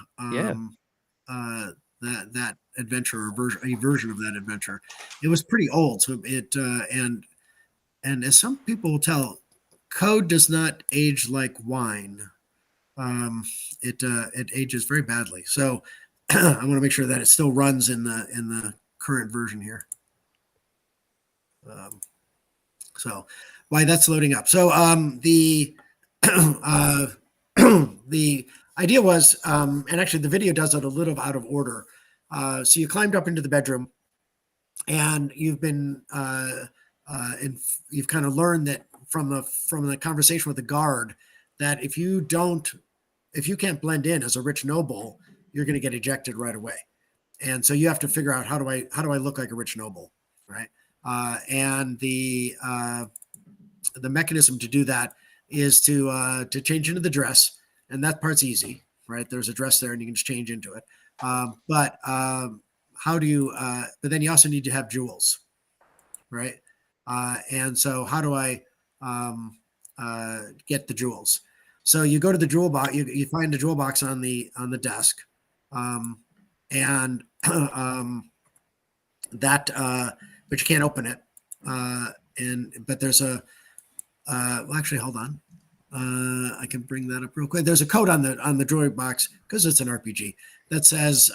that adventure or a version of that adventure. It was pretty old, so it and as some people will tell, code does not age like wine. It ages very badly. So I want to make sure that it still runs in the current version here. So why that's loading up. So the the idea was, and actually the video does it a little out of order. So you climbed up into the bedroom, and you've been you've kind of learned that from the conversation with the guard that if you can't blend in as a rich noble, you're going to get ejected right away. And so you have to figure out how do I look like a rich noble, right? And the mechanism to do that is to change into the dress, and that part's easy, right? There's a dress there, and you can just change into it. But how do you? But then you also need to have jewels, right? And so how do I get the jewels? So you go to the jewel box. You find the jewel box on the desk, and that, but you can't open it. But there's a. Well, actually, hold on. I can bring that up real quick. There's a code on the jewelry box because it's an RPG that says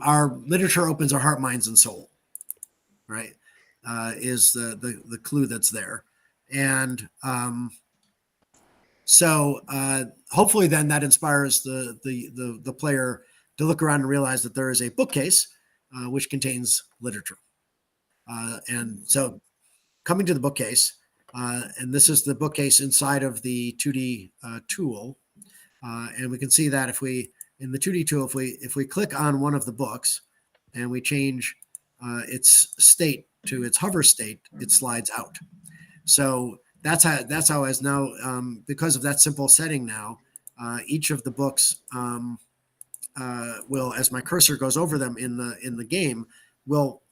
our literature opens our heart, minds, and soul. Right, is the clue that's there, and so hopefully then that inspires the player to look around and realize that there is a bookcase which contains literature. And so coming to the bookcase, and this is the bookcase inside of the 2D tool. And we can see that in the 2D tool, if we click on one of the books and we change its state to its hover state, it slides out. So that's how as now, because of that simple setting now, each of the books will, as my cursor goes over them in the game, will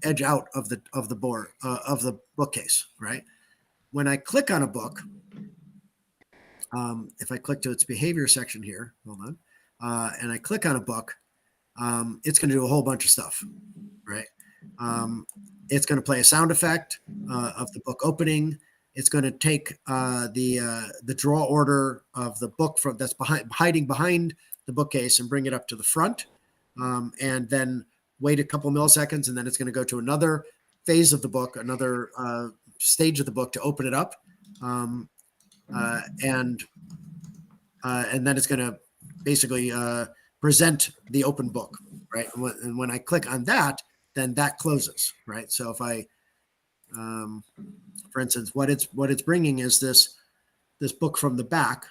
edge out of the board of the bookcase, right? When I click on a book, if I click to its behavior section here, hold on, and I click on a book, it's going to do a whole bunch of stuff, right? It's going to play a sound effect of the book opening. It's going to take the draw order of the book that's hiding behind the bookcase and bring it up to the front, and then wait a couple milliseconds, and then it's going to go to another phase of the book, another stage of the book to open it up, and then it's going to basically present the open book, right? And when I click on that, then that closes, right? So if I, for instance, what it's bringing is this book from the back.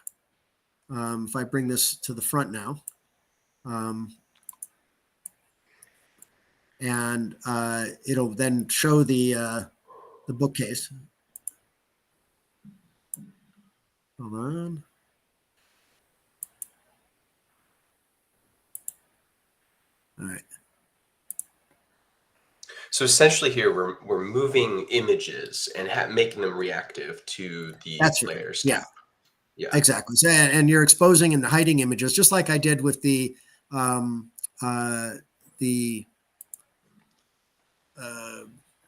If I bring this to the front now, and it'll then show the bookcase. Hold on. All right. So essentially, here we're moving images and making them reactive to the That's right. players. Yeah. Yeah. Exactly. So, and you're exposing and hiding images, just like I did with the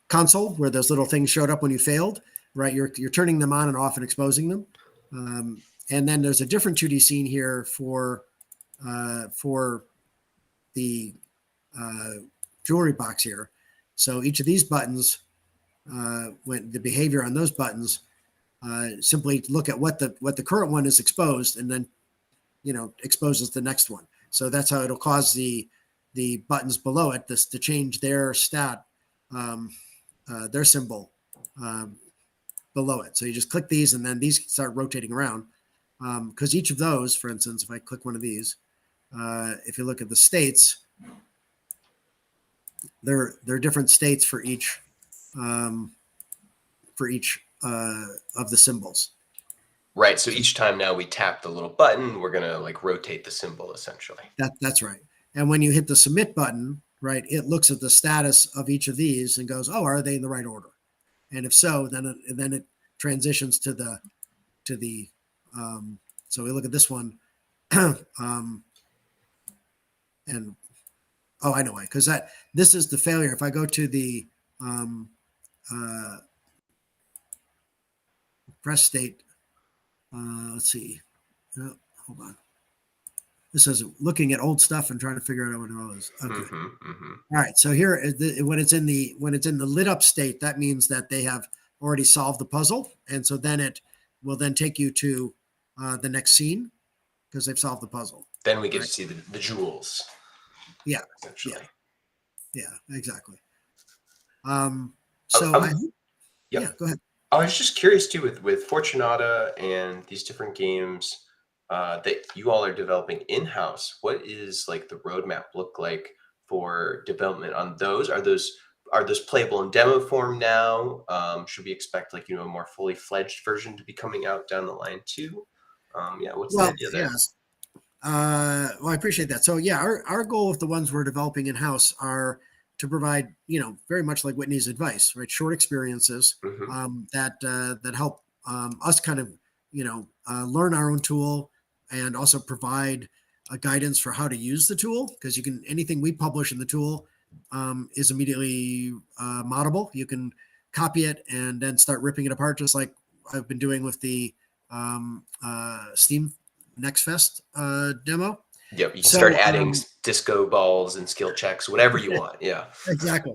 console, where those little things showed up when you failed. Right. You're turning them on and off and exposing them. And then there's a different 2D scene here for the jewelry box here. So each of these buttons, when the behavior on those buttons, simply look at what the current one is exposed, and then exposes the next one. So that's how it'll cause the buttons below it to change their stat, their symbol below it. So you just click these, and then these start rotating around. Because each of those, for instance, if I click one of these, if you look at the states, there are different states for each of the symbols. Right. So each time now we tap the little button, we're gonna like rotate the symbol essentially. That's right. And when you hit the submit button, right, it looks at the status of each of these and goes, "Oh, are they in the right order?" And if so, then it transitions to the so we look at this one, and oh, I know why, because this is the failure. If I go to the press state, let's see. Oh, hold on. This is looking at old stuff and trying to figure out what it was. Okay. All right. So here, when it's in the lit up state, that means that they have already solved the puzzle, and so then it will then take you to the next scene because they've solved the puzzle. Then we get to see the jewels. Yeah. Essentially. Yeah. Exactly. So yeah. Go ahead. I was just curious too with Fortunata and these different games that you all are developing in-house. What is like the roadmap look like for development on those? Are those playable in demo form now? Should we expect like a more fully fledged version to be coming out down the line too? What's the idea there? Yes. Well, I appreciate that. So yeah, our goal with the ones we're developing in-house are to provide, very much like Whitney's advice, right? Short experiences that help us kind of, learn our own tool and also provide a guidance for how to use the tool. Because anything we publish in the tool is immediately moddable. You can copy it and then start ripping it apart, just like I've been doing with the Steam Next Fest demo. Yep, you can start adding disco balls and skill checks, whatever you want. Yeah, exactly.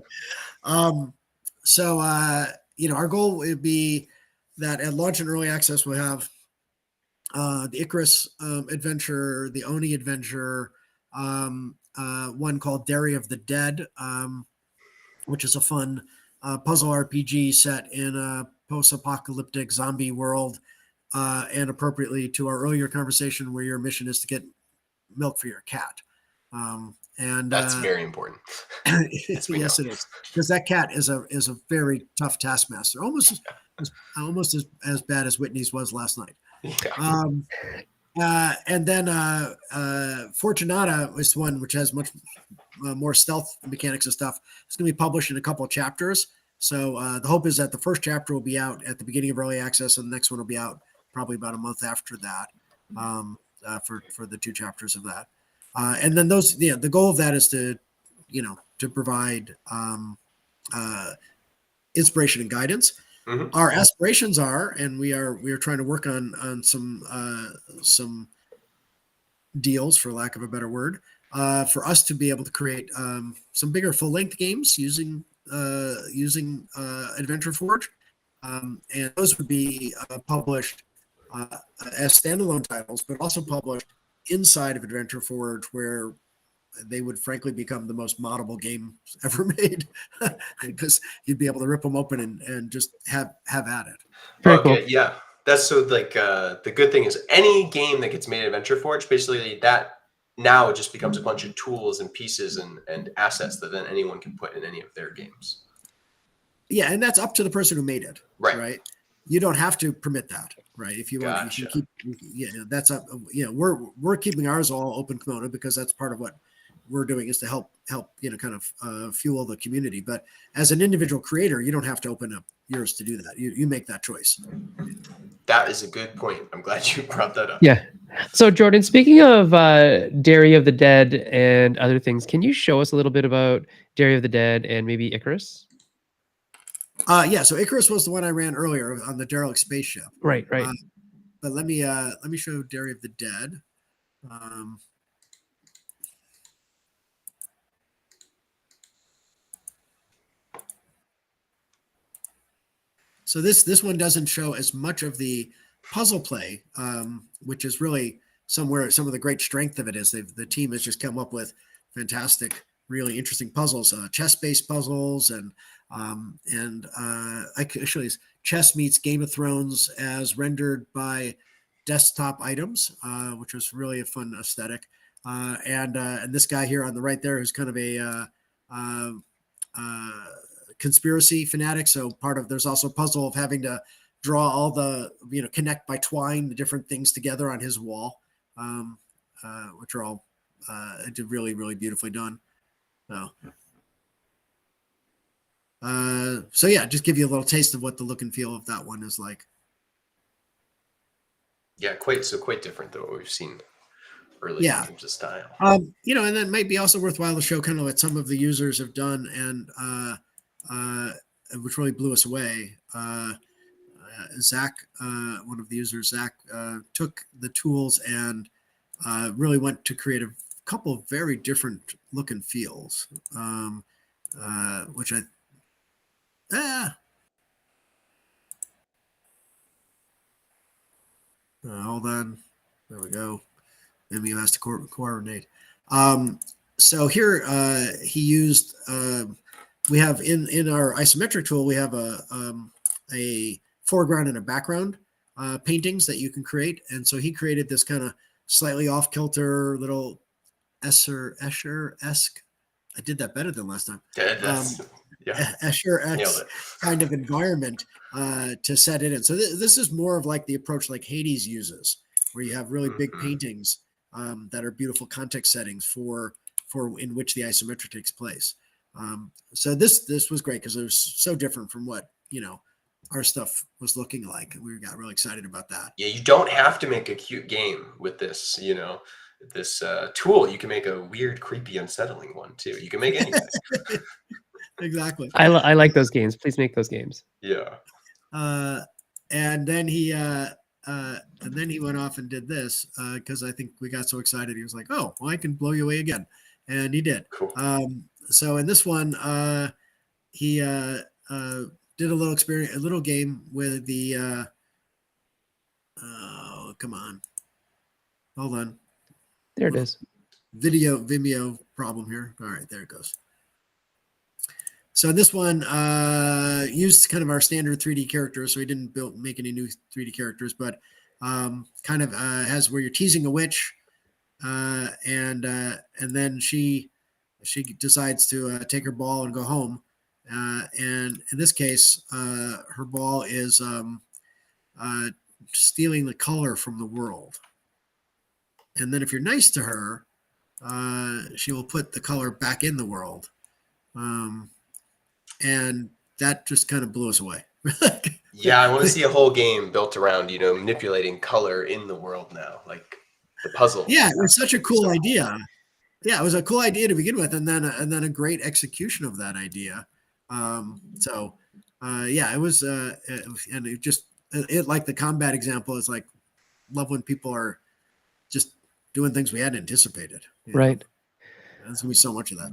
So our goal would be that at launch and early access we'll have the Icarus adventure, the Oni adventure, one called Dairy of the Dead, which is a fun puzzle RPG set in a post-apocalyptic zombie world, and appropriately to our earlier conversation where your mission is to get milk for your cat. And that's very important. Yes, it is, because that cat is a very tough taskmaster, almost as bad as Whitney's was last night. Yeah. And then Fortunata is one which has much more stealth mechanics and stuff. It's going to be published in a couple of chapters. So the hope is that the first chapter will be out at the beginning of early access, and the next one will be out probably about a month after that, for the 2 chapters of that. And then the goal of that is to, to provide inspiration and guidance. Mhm. Our aspirations are, and we are trying to work on some deals, for lack of a better word, for us to be able to create some bigger full length games using Adventure Forge, and those would be published as standalone titles, but also published inside of Adventure Forge, where they would frankly become the most moddable game ever made, because you'd be able to rip them open and just have at it. Very Okay, cool. yeah. That's so like the good thing is any game that gets made in Adventure Forge, basically that now it just becomes a bunch of tools and pieces and assets that then anyone can put in any of their games. Yeah, and that's up to the person who made it. Right. You don't have to permit that, right? If you want, Gotcha. you can keep. Yeah, that's up. We're keeping ours all open kimono because that's part of what we're doing is to help kind of fuel the community. But as an individual creator, you don't have to open up yours to do that. You make that choice. That is a good point. I'm glad you brought that up. Yeah. So Jordan, speaking of Dairy of the Dead and other things, can you show us a little bit about Dairy of the Dead and maybe Icarus? Yeah. So Icarus was the one I ran earlier on the derelict spaceship. Right. But let me show Dairy of the Dead. So this one doesn't show as much of the puzzle play, which is really some of the great strength of it is. The team has just come up with fantastic, really interesting puzzles, chess-based puzzles, and actually chess meets Game of Thrones as rendered by desktop items, which was really a fun aesthetic. And this guy here on the right there, who's kind of a conspiracy fanatic. So there's also a puzzle of having to draw all the, connect by twine the different things together on his wall, which are all really, really beautifully done. So yeah, just give you a little taste of what the look and feel of that one is like. Yeah, quite different than what we've seen early in terms of style. And that might be also worthwhile to show kind of what some of the users have done, and which really blew us away. Zach, one of the users, took the tools and really went to create a couple of very different look and feels, which hold on. There we go. Vimeo has to coordinate. So here he used. We have in our isometric tool, we have a foreground and a background paintings that you can create, and so he created this kind of slightly off kilter little Escher-esque. I did that better than last time. Escher-esque kind of environment to set it in. So this is more of like the approach like Hades uses, where you have really big paintings that are beautiful context settings for in which the isometric takes place. So this was great because it was so different from what our stuff was looking like. We got really excited about that. Yeah, you don't have to make a cute game with this, this tool. You can make a weird, creepy, unsettling one too. You can make anything. Exactly. I like those games. Please make those games. Yeah. And then he went off and did this because I think we got so excited. He was like, "Oh, well, I can blow you away again," and he did. Cool. So in this one, he did a little game with the. Oh, come on! Hold on. There it is. Vimeo problem here. All right, there it goes. So this one used kind of our standard 3D characters. So he didn't make any new 3D characters, but kind of has where you're teasing a witch, and then she decides to take her ball and go home. And in this case, her ball is stealing the color from the world. And then if you're nice to her, she will put the color back in the world. And that just kind of blew us away. Yeah, I want to see a whole game built around, manipulating color in the world now, like the puzzle. Yeah, it's such a cool idea. yeah, it was a cool idea to begin with, and then a great execution of that idea. Yeah, it was, and it just it like the combat example is like love when people are just doing things we hadn't anticipated. Right. There's gonna be so much of that.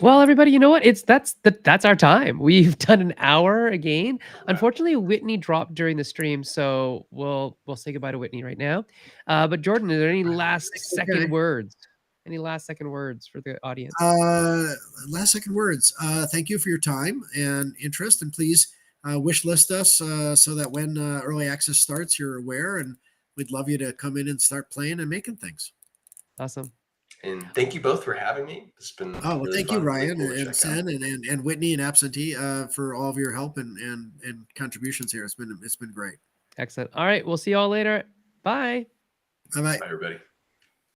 Well, everybody, you know what? That's our time. We've done an hour again. Unfortunately, Whitney dropped during the stream, so we'll say goodbye to Whitney right now. But Jordan, are there any last second words? Any last second words for the audience? Last second words. Thank you for your time and interest, and please wish list us so that when early access starts, you're aware, and we'd love you to come in and start playing and making things. Awesome. And thank you both for having me. It's been really thank fun. you, Ryan Really cool to and check out. Sen and Whitney and Absentee for all of your help and contributions here. It's been great. Excellent. All right, we'll see you all later. Bye. Bye bye. Bye, everybody.